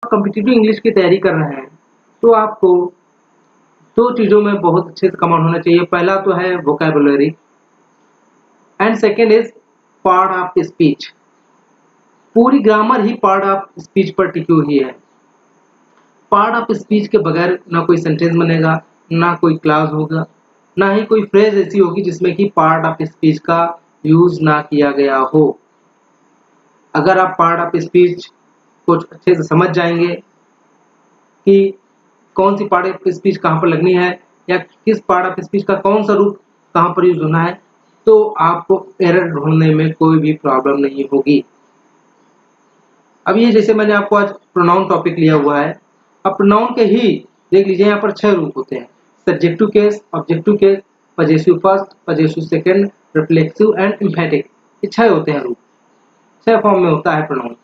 Competitive English की तैयारी कर रहे हैं तो आपको दो चीज़ों में बहुत अच्छे से कमांड होना चाहिए। पहला तो है vocabulary and second is part of speech. पूरी ग्रामर ही पार्ट ऑफ स्पीच पर टिकी हुई है। पार्ट ऑफ स्पीच के बगैर ना कोई सेंटेंस बनेगा, ना कोई क्लास होगा, ना ही कोई फ्रेज ऐसी होगी जिसमें कि पार्ट ऑफ स्पीच का यूज ना किया गया हो। अगर आप पार्ट ऑफ स्पीच को अच्छे से समझ जाएंगे कि कौन सी पार्ट ऑफ स्पीच कहाँ पर लगनी है या किस पार्ट ऑफ स्पीच का कौन सा रूप कहाँ पर यूज होना है, तो आपको एरर ढूंढने में कोई भी प्रॉब्लम नहीं होगी। अब ये जैसे मैंने आपको आज प्रोनाउन टॉपिक लिया हुआ है, अब प्रोनाउन के ही देख लीजिए यहाँ पर 6 रूप होते हैं। Subjective case, objective case, possessive first, possessive second, reflexive and एम्फैटिक। ये 6 होते हैं रूप, 6 फॉर्म में होता है प्रोनाउन।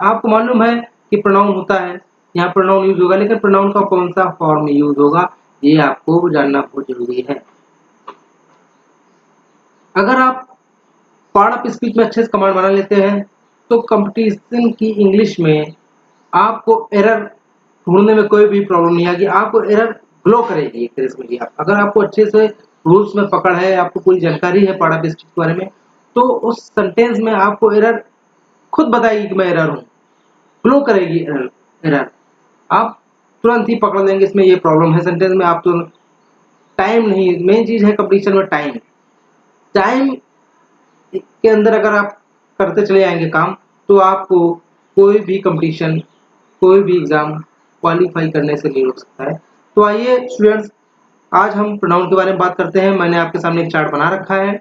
आपको मालूम है कि प्रोनाउन होता है, यहाँ प्रोनाउन यूज होगा, लेकिन प्रोनाउन का कौन सा फॉर्म में यूज होगा ये आपको जानना बहुत जरूरी है। अगर आप पार्ट ऑफ स्पीच में अच्छे से कमांड बना लेते हैं तो कंपटीशन की इंग्लिश में आपको एरर ढूंढने में कोई भी प्रॉब्लम नहीं आएगी। आपको एरर ग्लो करेगी एक तरह से मिली। आप अगर आपको अच्छे से रूल्स में पकड़ है, आपको पूरी जानकारी है पार्ट ऑफ स्पीच के बारे में, तो उस सेंटेंस में आपको एरर खुद बताएगी कि मैं एरर हूँ, ग्लो करेगी एरर। आप तुरंत ही पकड़ लेंगे इसमें ये प्रॉब्लम है सेंटेंस में। आप तुरंत टाइम नहीं, मेन चीज है कंपटीशन में टाइम। टाइम के अंदर अगर आप करते चले जाएंगे काम, तो आपको कोई भी कंपटीशन, कोई भी एग्जाम क्वालिफाई करने से नहीं रोक सकता है। तो आइए स्टूडेंट्स, आज हम प्रोनाउन के बारे में बात करते हैं। मैंने आपके सामने एक चार्ट बना रखा है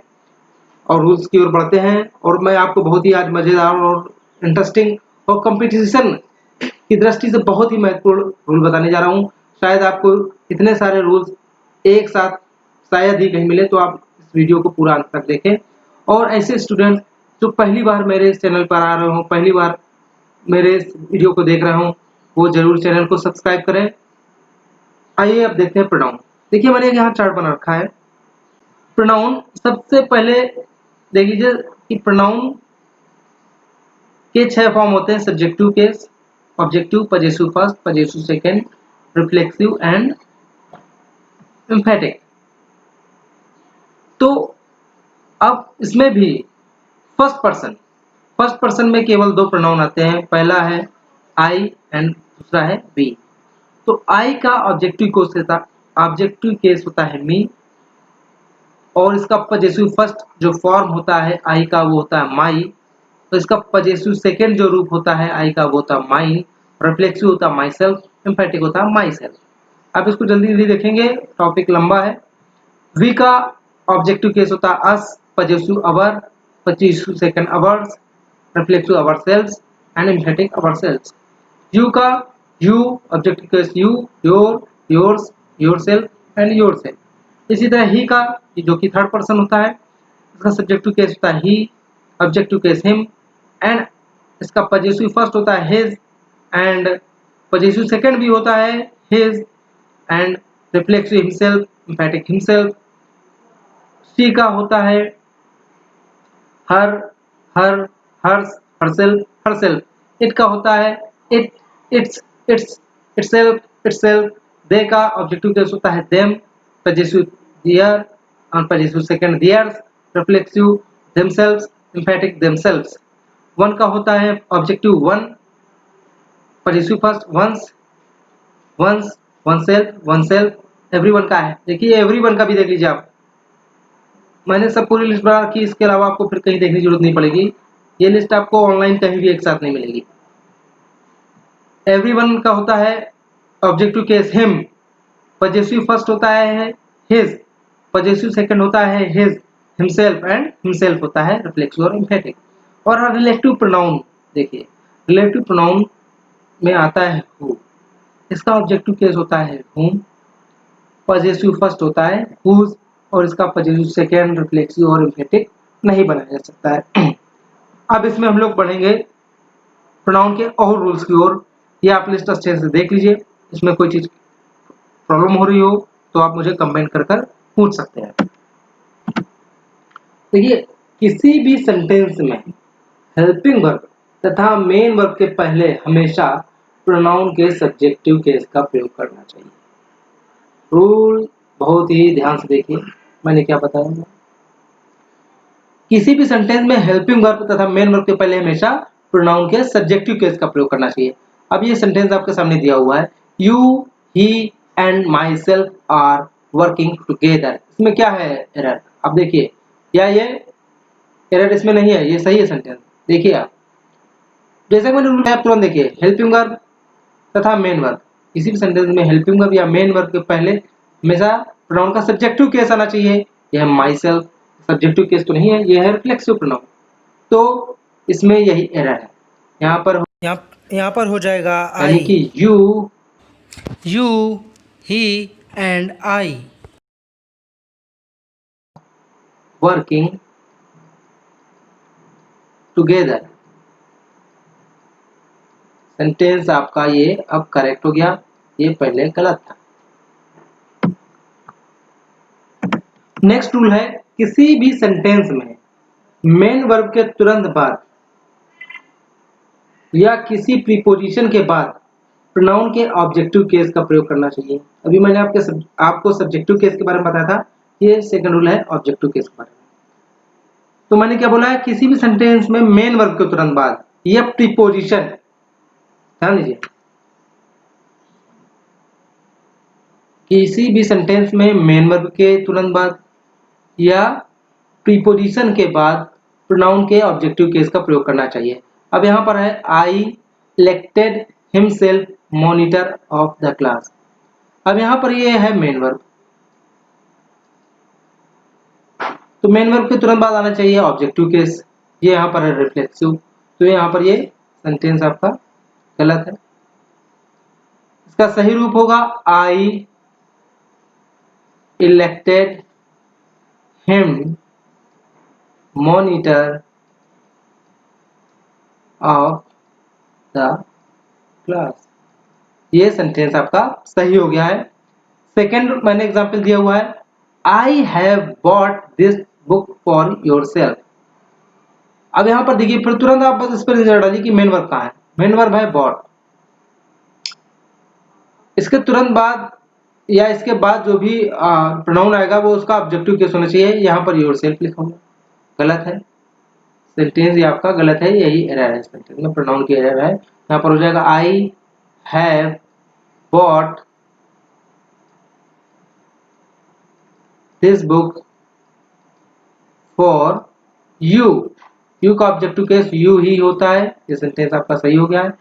और रूल्स की ओर बढ़ते हैं। और मैं आपको बहुत ही आज मजेदार और इंटरेस्टिंग और कंपटीशन की दृष्टि से बहुत ही महत्वपूर्ण रूल बताने जा रहा हूँ। शायद आपको इतने सारे रूल्स एक साथ शायद ही कहीं मिले, तो आप इस वीडियो को पूरा अंत तक देखें। और ऐसे स्टूडेंट जो पहली बार मेरे इस चैनल पर आ रहे हो, पहली बार मेरे इस वीडियो को देख रहे हो, वो जरूर चैनल को सब्सक्राइब करें। आइए अब देखते हैं प्रोनाउन। देखिए मैंने यहाँ चार्ट बना रखा है। प्रोनाउन सबसे पहले देख लीजिए कि प्रोनाउन के 6 फॉर्म होते हैं। Subjective case, objective, possessive first, possessive second, reflexive and एम्फैटिक। तो अब इसमें भी फर्स्ट पर्सन में केवल 2 प्रोनाउन आते हैं। पहला है आई एंड दूसरा है वी। तो आई का ऑब्जेक्टिव केस होता है मी, और इसका पजेसिव फर्स्ट जो फॉर्म होता है आई का वो होता है माई। तो इसका पजेसिव सेकंड जो रूप होता है आई का वो होता है माइन, रिफ्लेक्सिव होता है माई सेल्फ, एम्फैटिक होता है माई सेल्फ। अब इसको जल्दी जल्दी देखेंगे, टॉपिक लंबा है। वी का ऑब्जेक्टिव केस होता है us, possessive our, possessive second ours, reflexive ourselves and emphatic ourselves. You का you, objective case you, your, yours, yourself and yourself. इसी तरह ही का, जो कि थर्ड पर्सन होता है, इसका सब्जेक्टिव केस होता है he, objective case him, and इसका पजेसिव फर्स्ट होता है हिज एंड पजेसिव सेकंड भी होता है his and reflexive himself, emphatic himself. She का होता है her, her, hers, herself, herself. It का होता है it, its, itself, itself. They का ऑब्जेक्टिव केस होता है देम, पजेसिव देयर और possessive second theirs, reflexive themselves, emphatic themselves. One का होता है objective one, possessive first once, once, oneself, oneself. Everyone का है, देखिए एवरीवन का भी देख लीजिए आप। मैंने सब पूरी लिस्ट बना रखी, इसके अलावा आपको फिर कहीं देखने की जरूरत नहीं पड़ेगी। ये लिस्ट आपको ऑनलाइन कहीं भी एक साथ नहीं मिलेगी। एवरीवन का होता है objective case him, possessive first होता है हिज, पजेसिव सेकंड होता है हिज, हिमसेल्फ एंड हिमसेल्फ होता है रिफ्लेक्सिव और एम्फैटिक। और रिलेटिव प्रोनाउन देखिए, रिलेटिव प्रोनाउन में आता है हु, इसका ऑब्जेक्टिव केस होता है हुम, पजेसिव फर्स्ट होता है हुज, और इसका पजेसिव सेकंड, रिफ्लेक्सिव और एम्फैटिक नहीं बनाया जा सकता है। अब इसमें हम लोग बढ़ेंगे प्रोनाउन के और रूल्स की ओर। ये आप लिस्ट अच्छे से देख लीजिए, इसमें कोई चीज प्रॉब्लम हो रही हो तो आप मुझे कमेंट कर पूछ सकते हैं। देखिए किसी भी सेंटेंस में हेल्पिंग वर्ब तथा मेन वर्ब के पहले हमेशा प्रोनाउन के सब्जेक्टिव केस का प्रयोग करना चाहिए। रूल बहुत ही ध्यान से देखिए, मैंने क्या बताया। किसी भी सेंटेंस में हेल्पिंग वर्ब तथा मेन वर्ब के पहले हमेशा प्रोनाउन के सब्जेक्टिव केस का प्रयोग करना चाहिए। अब ये सेंटेंस आपके सामने दिया हुआ है, you he and myself are working together. इसमें क्या है एरर? अब देखिए, क्या ये एरर इसमें नहीं है, ये सही है सेंटेंस। देखिए आप, जैसे मैंने रूल है तुरंत देखिए, हेल्पिंग वर्ब तथा मेन वर्ब, किसी भी सेंटेंस में हेल्पिंग वर्ब या मेन वर्ब के पहले हमेशा प्रोनाउन का सब्जेक्टिव केस आना चाहिए। यह माई सेल्फ सब्जेक्टिव केस तो नहीं है, यह है रिफ्लेक्सिव प्रोनाउन। तो इसमें यही एरर है। यहाँ पर हो जाएगा यानी कि you he and I working together. Sentence आपका ये अब करेक्ट हो गया, ये पहले गलत था। नेक्स्ट रूल है, किसी भी सेंटेंस में मेन वर्ब के तुरंत बाद या किसी प्रीपोजिशन के बाद प्रोनाउन के ऑब्जेक्टिव केस का प्रयोग करना चाहिए। अभी मैंने आपको सब्जेक्टिव केस के बारे में बताया था, ये सेकंड रूल है ऑब्जेक्टिव केस के बारे में। तो मैंने क्या बोला है, किसी भी सेंटेंस में मेन वर्ब के तुरंत बाद या प्रीपोजिशन, ध्यान दीजिए, किसी भी सेंटेंस में मेन वर्ब के तुरंत बाद या प्रीपोजिशन के बाद प्रोनाउन के ऑब्जेक्टिव केस का प्रयोग करना चाहिए। अब यहाँ पर है, I elected himself monitor of the class. अब यहाँ पर ये है मेन वर्ब, तो मेन वर्ब के तुरंत बाद आना चाहिए ऑब्जेक्टिव केस। ये यहाँ पर है रिफ्लेक्सिव, तो यहाँ पर ये सेंटेंस आपका गलत है। इसका सही रूप होगा, I elected him monitor of the class. ये सेंटेंस आपका सही हो गया है। सेकेंड मैंने एग्जाम्पल दिया हुआ है, I have bought this book for your self. अब यहां पर देखिए, फिर तुरंत आप बस इस पर नजर डालिए कि मेन वर्ब कहां है। मेन वर्ब है बॉट, इसके तुरंत बाद या इसके बाद जो भी प्रोनाउन आएगा वो उसका ऑब्जेक्टिव केस होना चाहिए। यहाँ पर योर सेल्फ लिखा हुआ, गलत है सेंटेंस, ये आपका गलत है, यही एरर है सेंटेंस में, प्रोनाउन की एरर है। यहाँ पर हो जाएगा, I have bought this book for you. You का ऑब्जेक्टिव केस यू ही होता है, ये सेंटेंस आपका सही हो गया है।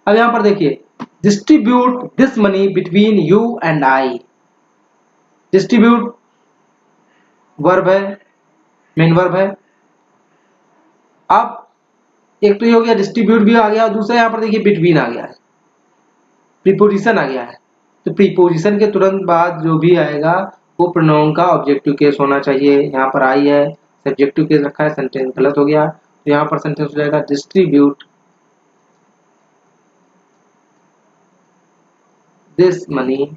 अब यहाँ पर देखिए, distribute this money between you and I. Distribute verb है, मेन वर्ब है। अब एक तो ये हो गया, डिस्ट्रीब्यूट भी आ गया, और दूसरा यहाँ पर देखिए बिटवीन आ गया है, प्रीपोजिशन आ गया है। तो प्रीपोजिशन के तुरंत बाद जो भी आएगा वो प्रोनाउन का ऑब्जेक्टिव केस होना चाहिए। यहाँ पर आई है, सब्जेक्टिव केस रखा है, सेंटेंस गलत हो गया। तो यहाँ पर सेंटेंस हो जाएगा, distribute this money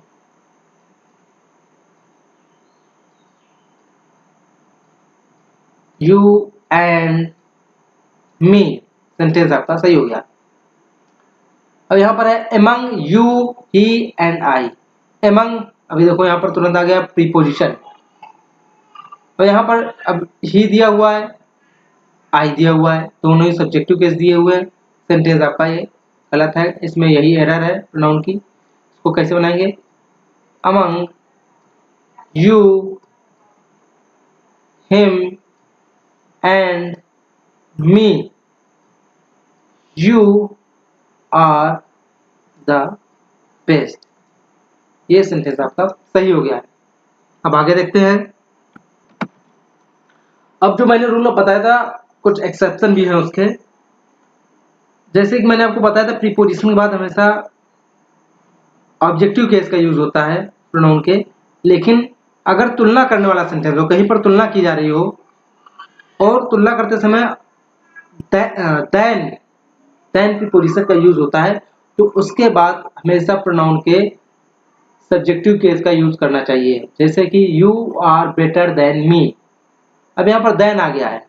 you and me. Sentence आपका सही हो गया। अब यहाँ पर है, among you he and I. Among, अभी देखो यहाँ पर तुरंत आ गया प्रीपोजिशन। और यहाँ पर अब ही दिया हुआ है, आई दिया हुआ है, दोनों ही सब्जेक्टिव केस दिए हुए हैं। सेंटेंस आपका ये गलत है, इसमें यही एरर है प्रोनाउन की। इसको कैसे बनाएंगे, among you him and me you are the best. ये सेंटेंस आपका सही हो गया है। अब आगे देखते हैं। अब जो मैंने रूल बताया था, कुछ एक्सेप्शन भी है उसके। जैसे कि मैंने आपको बताया था, प्रीपोजिशन के बाद हमेशा ऑब्जेक्टिव केस का यूज होता है प्रोनाउन के। लेकिन अगर तुलना करने वाला सेंटेंस हो, कहीं पर तुलना की जा रही हो और तुलना करते समय देन प्रीपोजिशन का यूज होता है, तो उसके बाद हमेशा प्रोनाउन के सब्जेक्टिव केस का यूज करना चाहिए। जैसे कि you are better than me. अब यहाँ पर देन आ गया है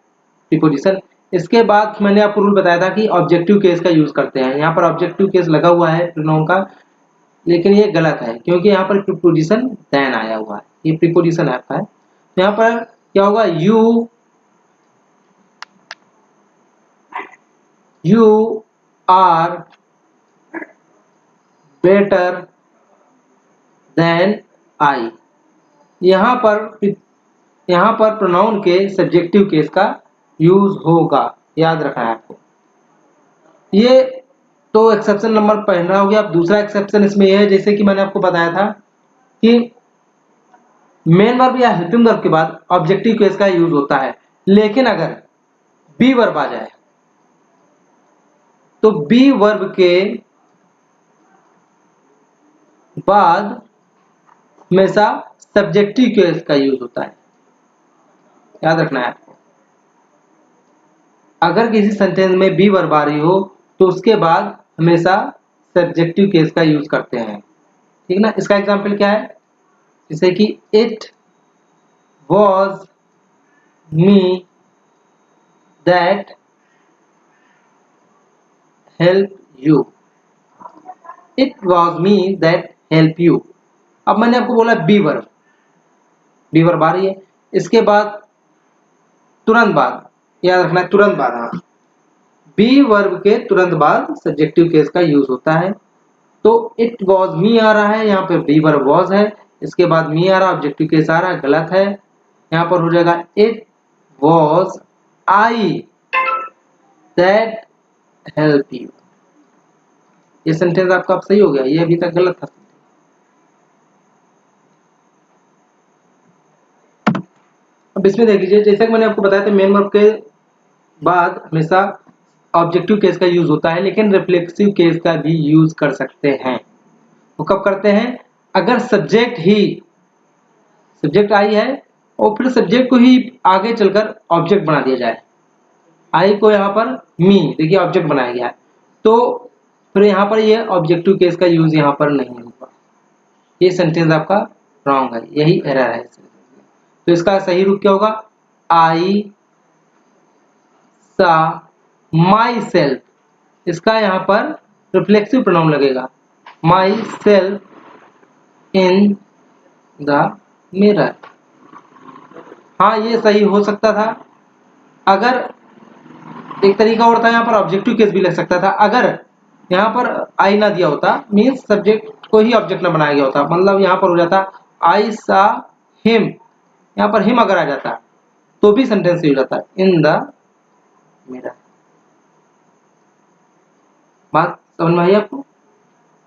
प्रीपोजिशन, इसके बाद मैंने आपको रूल बताया था कि ऑब्जेक्टिव केस का यूज करते हैं। यहाँ पर ऑब्जेक्टिव केस लगा हुआ है प्रोनाउन का, लेकिन ये गलत है क्योंकि यहाँ पर प्रीपोजिशन देन आया हुआ है, ये प्रीपोजिशन आपका है। तो यहाँ पर क्या होगा, you are better than I. यहाँ पर प्रोनाउन के सब्जेक्टिव केस का यूज होगा, याद रखना है आपको। ये तो एक्सेप्शन नंबर पहला हो गया। अब दूसरा एक्सेप्शन इसमें यह है, जैसे कि मैंने आपको बताया था कि मेन वर्ब या हेल्पिंग वर्ब के बाद ऑब्जेक्टिव केस का यूज होता है, लेकिन अगर बी वर्ब आ जाए तो बी वर्ब के बाद हमेशा सब्जेक्टिव केस का यूज होता है, याद रखना है आपको। अगर किसी सेंटेंस में बी वर्ब आ रही हो तो उसके बाद हमेशा सब्जेक्टिव केस का यूज करते हैं, ठीक ना। इसका एग्जांपल क्या है, जैसे कि it was me that help you, it was me that help you. अब मैंने आपको बोला बी वर्ब आ रही है, इसके बाद तुरंत बाद, याद रखना है तुरंत बाद, हाँ, बी वर्ब के तुरंत बाद सब्जेक्टिव केस का यूज होता है। तो इट वॉज मी आ रहा है, यहाँ पे बी वर्ब वॉज है, इसके बाद मी आ रहा है, ऑब्जेक्टिव केस आ रहा है, गलत है। यहाँ पर हो जाएगा it was I that help you. ये सेंटेंस आपका अब सही हो गया, ये अभी तक गलत था। अब इसमें देख लीजिए, जैसे कि मैंने आपको बताया था मेन वर्ब के बाद हमेशा ऑब्जेक्टिव केस का यूज होता है, लेकिन रिफ्लेक्सिव केस का भी यूज कर सकते हैं। वो कब करते हैं, अगर सब्जेक्ट आई है और फिर सब्जेक्ट को ही आगे चलकर ऑब्जेक्ट बना दिया जाए। आई को यहाँ पर मी, देखिए ऑब्जेक्ट बनाया गया है, तो फिर यहाँ पर ये ऑब्जेक्टिव केस का यूज यहाँ पर नहीं होगा। ये सेंटेंस आपका रॉन्ग है, यही एरर है। तो इसका सही रूप क्या होगा, आई सा माई सेल्फ, इसका यहाँ पर रिफ्लेक्सिव प्रोनाउन लगेगा, my self in the mirror. हाँ, ये सही हो सकता था। अगर एक तरीका और था, यहाँ पर ऑब्जेक्टिव केस भी लग सकता था। अगर यहाँ पर आई ना दिया होता, मीन्स सब्जेक्ट को ही ऑब्जेक्ट ना बनाया गया होता, मतलब यहाँ पर हो जाता आई सा हिम, यहाँ पर हिम अगर आ जाता तो भी सेंटेंस हो जाता इन द मिरर। बात समझ में आई आपको।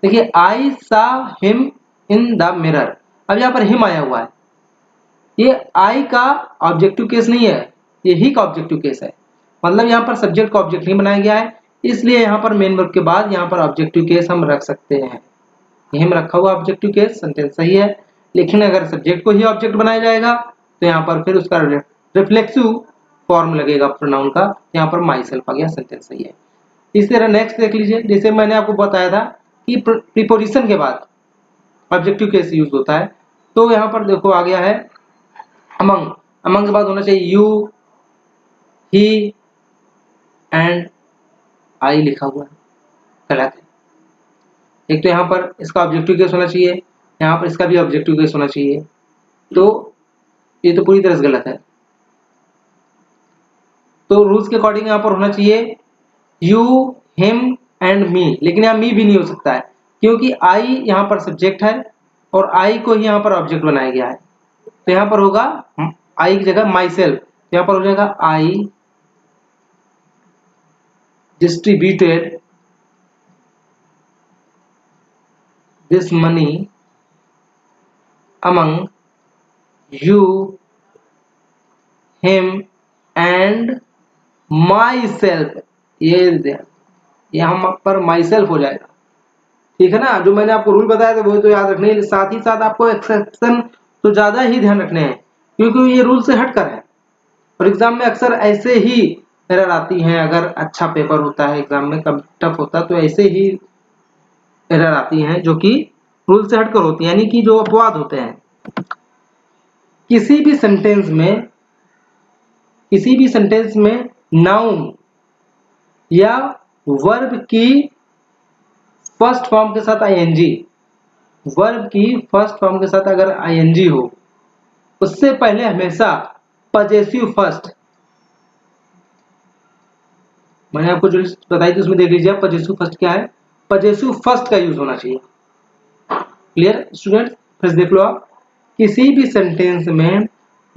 देखिए आई saw him in the mirror, अब यहाँ पर हिम आया हुआ है, ये आई का ऑब्जेक्टिव केस नहीं है, ये ही का ऑब्जेक्टिव केस है, मतलब यहाँ पर सब्जेक्ट का ऑब्जेक्ट नहीं बनाया गया है, इसलिए यहाँ पर मेन वर्ब के बाद यहाँ पर ऑब्जेक्टिव केस हम रख सकते हैं। यही में रखा हुआ ऑब्जेक्टिव केस, सेंटेंस सही है। लेकिन अगर सब्जेक्ट को ही ऑब्जेक्ट बनाया जाएगा तो यहाँ पर फिर उसका रिफ्लेक्सिव फॉर्म लगेगा प्रोनाउन का, यहाँ पर माई सेल्फ आ गया, सेंटेंस सही है। इस तरह नेक्स्ट देख लीजिए, जैसे मैंने आपको बताया था कि प्रीपोजिशन के बाद ऑब्जेक्टिव केस यूज होता है, तो यहाँ पर देखो आ गया है अमंग के बाद होना चाहिए यू, ही एंड आई लिखा हुआ है, गलत है। एक तो यहाँ पर इसका ऑब्जेक्टिव केस होना चाहिए, यहाँ पर इसका भी ऑब्जेक्टिव केस होना चाहिए, तो ये तो पूरी तरह से गलत है। तो रूल्स के अकॉर्डिंग यहाँ पर होना चाहिए यू, हिम एंड मी, लेकिन यहाँ मी भी नहीं हो सकता है क्योंकि आई यहाँ पर सब्जेक्ट है और आई को ही यहाँ पर ऑब्जेक्ट बनाया गया है। तो यहाँ पर होगा आई की जगह माई सेल्फ, यहाँ पर हो जाएगा I distributed this money among you, him and myself. ये यहाँ पर माई सेल्फ हो जाएगा, ठीक है ना। जो मैंने आपको रूल बताया था वो तो याद रखने हैं, साथ ही साथ आपको एक्सेप्शन तो ज्यादा ही ध्यान रखने हैं क्योंकि ये रूल से हटकर है और एग्जाम में अक्सर ऐसे ही एरर आती हैं। अगर अच्छा पेपर होता है एग्जाम में, कब टफ होता है तो ऐसे ही एरर आती हैं जो कि रूल से हटकर होती है, यानी कि जो अपवाद होते हैं। किसी भी सेंटेंस में नाउन या वर्ब की फर्स्ट फॉर्म के साथ आईएनजी, वर्ब की फर्स्ट फॉर्म के साथ अगर आईएनजी हो, उससे पहले हमेशा पजेसिव फर्स्ट, मैंने आपको जो लिस्ट बताई थी उसमें देख लीजिए आप, पजेसिव फर्स्ट क्या है, पजेसिव फर्स्ट का यूज होना चाहिए। Clear students? फिर देख लो आप, किसी भी सेंटेंस में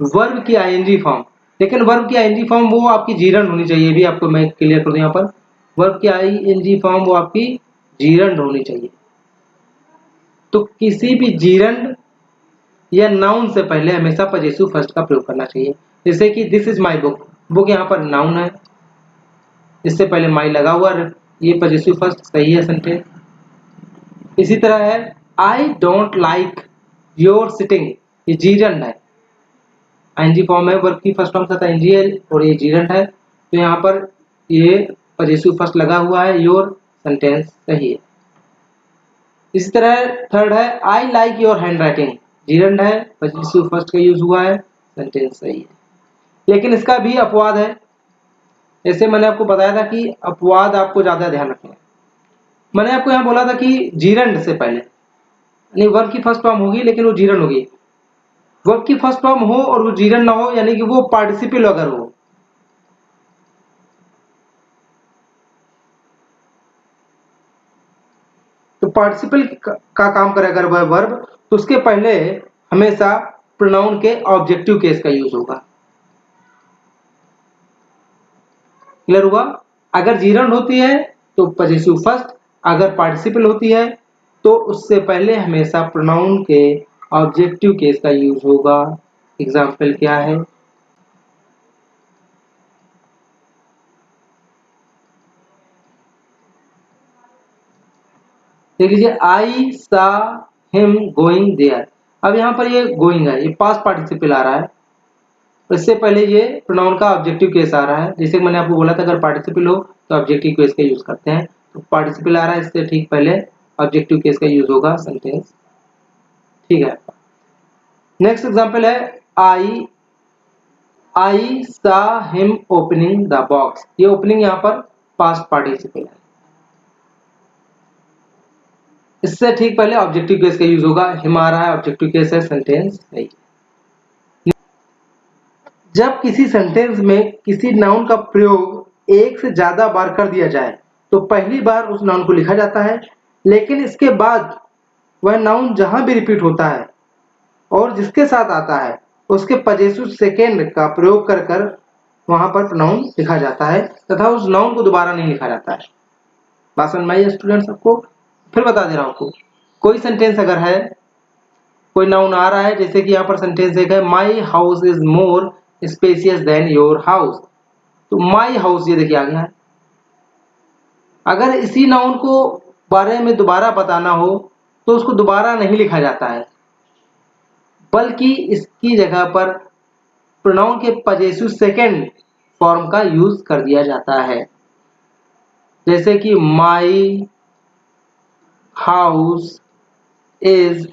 वर्ब की आईएनजी फॉर्म, लेकिन वर्ब की आईएनजी फॉर्म वो आपकी जीरंड होनी चाहिए, भी आपको मैं क्लियर कर दूं यहाँ पर, वर्ब की आईएनजी फॉर्म वो आपकी जीरंड होनी चाहिए। तो किसी भी जीरंड या नाउन से पहले हमेशा पजेसिव फर्स्ट का प्रयोग करना चाहिए। जैसे कि this is my book, book यहाँ पर नाउन है, इससे पहले माई लगा हुआ, ये पजेसिव फर्स्ट सही है सेंटेंस। इसी तरह है I don't like your sitting, ये जीरंड है, आईएनजी फॉर्म है, वर्ब की फर्स्ट फॉर्म के साथ आईएनजी है और ये जीरंड है, तो यहाँ पर ये पजेसिव फर्स्ट लगा हुआ है, योर सेंटेंस सही है। इसी तरह थर्ड है I like your hand writing, gerund है, पजेसिव फर्स्ट का यूज हुआ है, सेंटेंस सही है। लेकिन इसका भी अपवाद है, जैसे मैंने आपको बताया था कि अपवाद आपको ज्यादा ध्यान रखना है। मैंने आपको यहाँ बोला था कि जीरंड से पहले, यानी वर्ब की फर्स्ट फॉर्म होगी लेकिन वो जीरंड होगी, वर्ब की फर्स्ट फॉर्म हो और वो जीरंड ना हो, यानी कि वो पार्टिसिपल अगर हो, तो पार्टिसिपल का काम करे अगर वह वर्ब, तो उसके पहले हमेशा प्रोनाउन के ऑब्जेक्टिव केस का यूज होगा। क्लियर हुआ? अगर जीरंड होती है तो पजेसिव फर्स्ट, अगर पार्टिसिपल होती है तो उससे पहले हमेशा प्रोनाउन के ऑब्जेक्टिव केस का यूज होगा। एग्जाम्पल क्या है? देख लीजिए, आई सा हिम गोइंग देयर, अब यहाँ पर ये गोइंग है, ये पास्ट पार्टिसिपल आ रहा है, इससे पहले ये प्रोनाउन का ऑब्जेक्टिव केस आ रहा है। जैसे मैंने आपको बोला था अगर पार्टिसिपल हो तो ऑब्जेक्टिव केस का यूज करते हैं, तो पार्टिसिपल आ रहा है, इससे ठीक पहले ऑब्जेक्टिव केस का यूज होगा सेंटेंस। ठीक है, नेक्स्ट एग्जांपल है I saw him opening the box, ये ओपनिंग यहाँ पर पास्ट पार्टिसिपल है, इससे ठीक पहले ऑब्जेक्टिव केस का यूज होगा, हिम आ रहा है, ऑब्जेक्टिव केस है, सेंटेंस सही। जब किसी सेंटेंस में किसी नाउन का प्रयोग एक से ज्यादा बार कर दिया जाए तो पहली बार उस नाउन को लिखा जाता है, लेकिन इसके बाद वह नाउन जहां भी रिपीट होता है और जिसके साथ आता है उसके पजेसिव सेकेंड का प्रयोग कर कर वहां पर नाउन लिखा जाता है तथा उस नाउन को दोबारा नहीं लिखा जाता है। बात समझ में आई स्टूडेंट्स? सबको फिर बता दे रहा हूं आपको, कोई सेंटेंस अगर है, कोई नाउन आ रहा है, जैसे कि यहाँ पर सेंटेंस एक है my house is more spacious than your house, तो माई हाउस ये देखिए आ गया है। अगर इसी नाउन को बारे में दोबारा बताना हो तो उसको दोबारा नहीं लिखा जाता है, बल्कि इसकी जगह पर प्रोनाउन के पजेसिव सेकंड फॉर्म का यूज कर दिया जाता है। जैसे कि my house is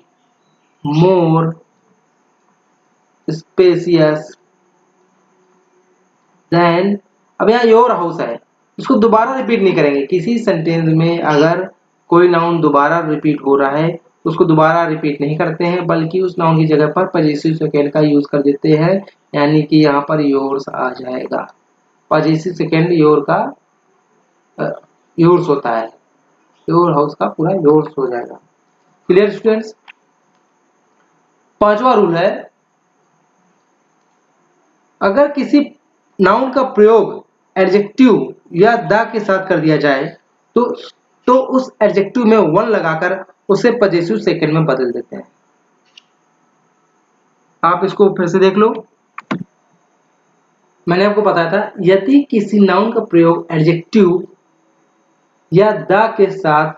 more spacious than, अब यहाँ योर हाउस है, इसको दोबारा रिपीट नहीं करेंगे। किसी सेंटेंस में अगर कोई नाउन दोबारा रिपीट हो रहा है तो उसको दोबारा रिपीट नहीं करते हैं, बल्कि उस नाउन की जगह पर पजेसिव सेकंड का यूज कर देते हैं, यानी कि यहाँ पर योर्स आ जाएगा। पजेसिव सेकंड योर का योर्स होता है, योर हाउस का पूरा योर्स हो जाएगा। Clear students? पांचवा रूल है, अगर किसी नाउन का प्रयोग एडजेक्टिव या द के साथ कर दिया जाए तो उस एडजेक्टिव में वन लगाकर उसे पजेसिव सेकंड में बदल देते हैं। आप इसको फिर से देख लो, मैंने आपको बताया था यदि किसी नाउन का प्रयोग एडजेक्टिव या द के साथ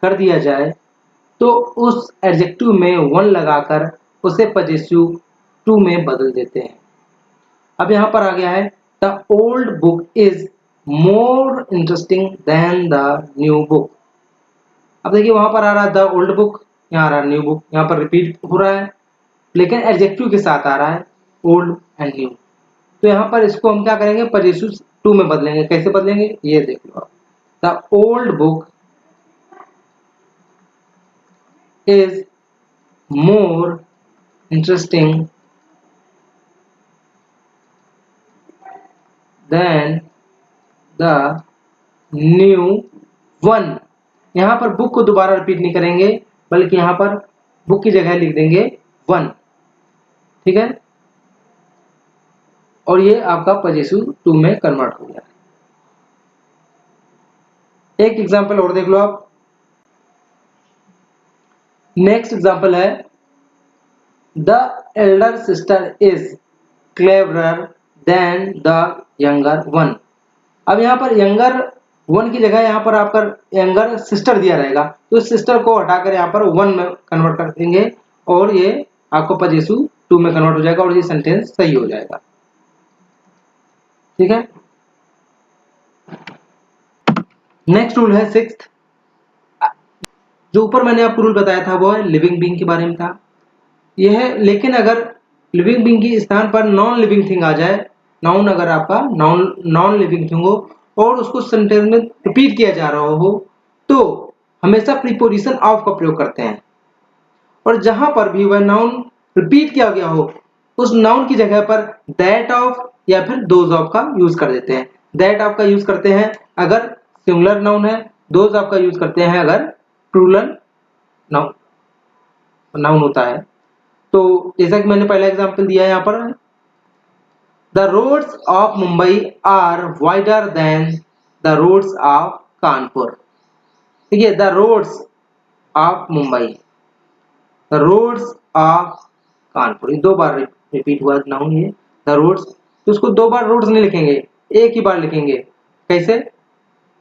कर दिया जाए तो उस एडजेक्टिव में वन लगाकर उसे पजेसिव टू में बदल देते हैं। अब यहां पर आ गया है the old book is more interesting than the new book. अब देखिए वहां पर आ रहा है द ओल्ड बुक, यहाँ आ रहा है न्यू बुक, यहाँ पर रिपीट हो रहा है लेकिन एडजेक्टिव के साथ आ रहा है ओल्ड एंड न्यू। तो यहाँ पर इसको हम क्या करेंगे, possessive to में बदलेंगे। कैसे बदलेंगे ये देख लो आप। The old book is more interesting than the new one. यहाँ पर बुक को दोबारा रिपीट नहीं करेंगे, बल्कि यहाँ पर बुक की जगह लिख देंगे वन। ठीक है, और ये आपका पॉजिटिव टू में कन्वर्ट हो गया। एक एग्जांपल और देख लो आप। नेक्स्ट एग्जांपल है the elder sister is cleverer than the younger one. अब यहाँ पर यंगर वन की जगह यहाँ पर आपका यंगर सिस्टर दिया रहेगा, तो इस सिस्टर को हटाकर यहाँ पर वन में कन्वर्ट कर देंगे और ये आपको पॉजिटिव टू में कन्वर्ट हो जाएगा और ये सेंटेंस सही हो जाएगा। ठीक है, नेक्स्ट रूल है सिक्स्थ। जो ऊपर मैंने आपको रूल बताया था वो है लिविंग बीइंग के बारे में था। यह है, लेकिन अगर लिविंग बीइंग के स्थान पर नॉन लिविंग थिंग आ जाए, नाउन अगर आपका नॉन लिविंग थिंग हो और उसको सेंटेंस में रिपीट किया जा रहा हो, तो हमेशा प्रीपोजिशन ऑफ का प्रयोग करते हैं। और जहां पर भी वह नाउन रिपीट किया गया हो, उस नाउन की जगह पर दैट ऑफ या फिर दोज ऑफ का यूज कर देते हैं। दैट ऑफ का यूज करते हैं अगर सिंगुलर नाउन है, दोज ऑफ का यूज करते हैं अगर प्लूरल नाउन होता है। तो जैसा कि मैंने पहला एग्जांपल दिया है यहाँ पर, the roads of Mumbai are wider than the roads of Kanpur. ठीक है, the roads of Mumbai, the roads of Kanpur, ये दो बार रिपीट हुआ नाउन ये द रोड्स। तो उसको दो बार रोड्स नहीं लिखेंगे, एक ही बार लिखेंगे। कैसे,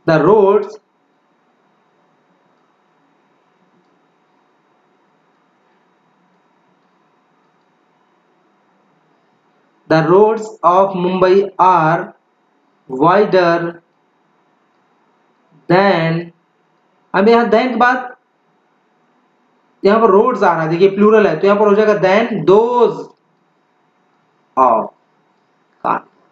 the roads The roads of Mumbai are wider than। अब यहाँ देन के बाद यहाँ पर रोड्स आ रहा है, देखिए प्लूरल है, तो यहाँ पर हो जाएगा देन दोज ऑफ कानपुर।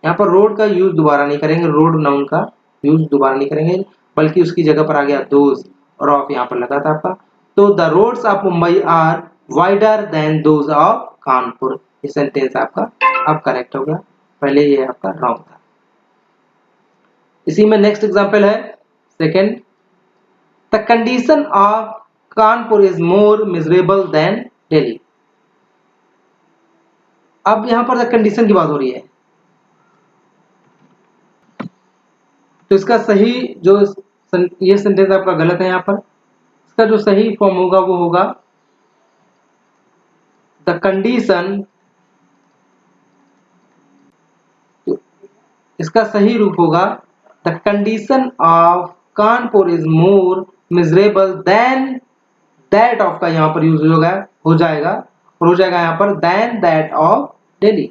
यहाँ पर रोड का यूज दोबारा नहीं करेंगे, रोड नाउन का यूज दोबारा नहीं करेंगे, बल्कि उसकी जगह पर आ गया दोज और ऑफ यहाँ पर लगा था आपका। तो the roads of Mumbai are wider than those of Kanpur. ये सेंटेंस आपका अब करेक्ट हो गया, पहले ये आपका रॉन्ग था। इसी में नेक्स्ट एग्जांपल है second, the condition of Kanpur is more miserable than Delhi. अब यहां पर द कंडीशन की बात हो रही है, तो इसका सही जो ये सेंटेंस आपका गलत है, यहाँ पर इसका जो सही फॉर्म होगा वो होगा द कंडीशन, इसका सही रूप होगा the condition of Kanpur is more miserable than that of का यहाँ पर यूज हो जाएगा और हो जाएगा यहाँ पर देन दैट ऑफ दिल्ली।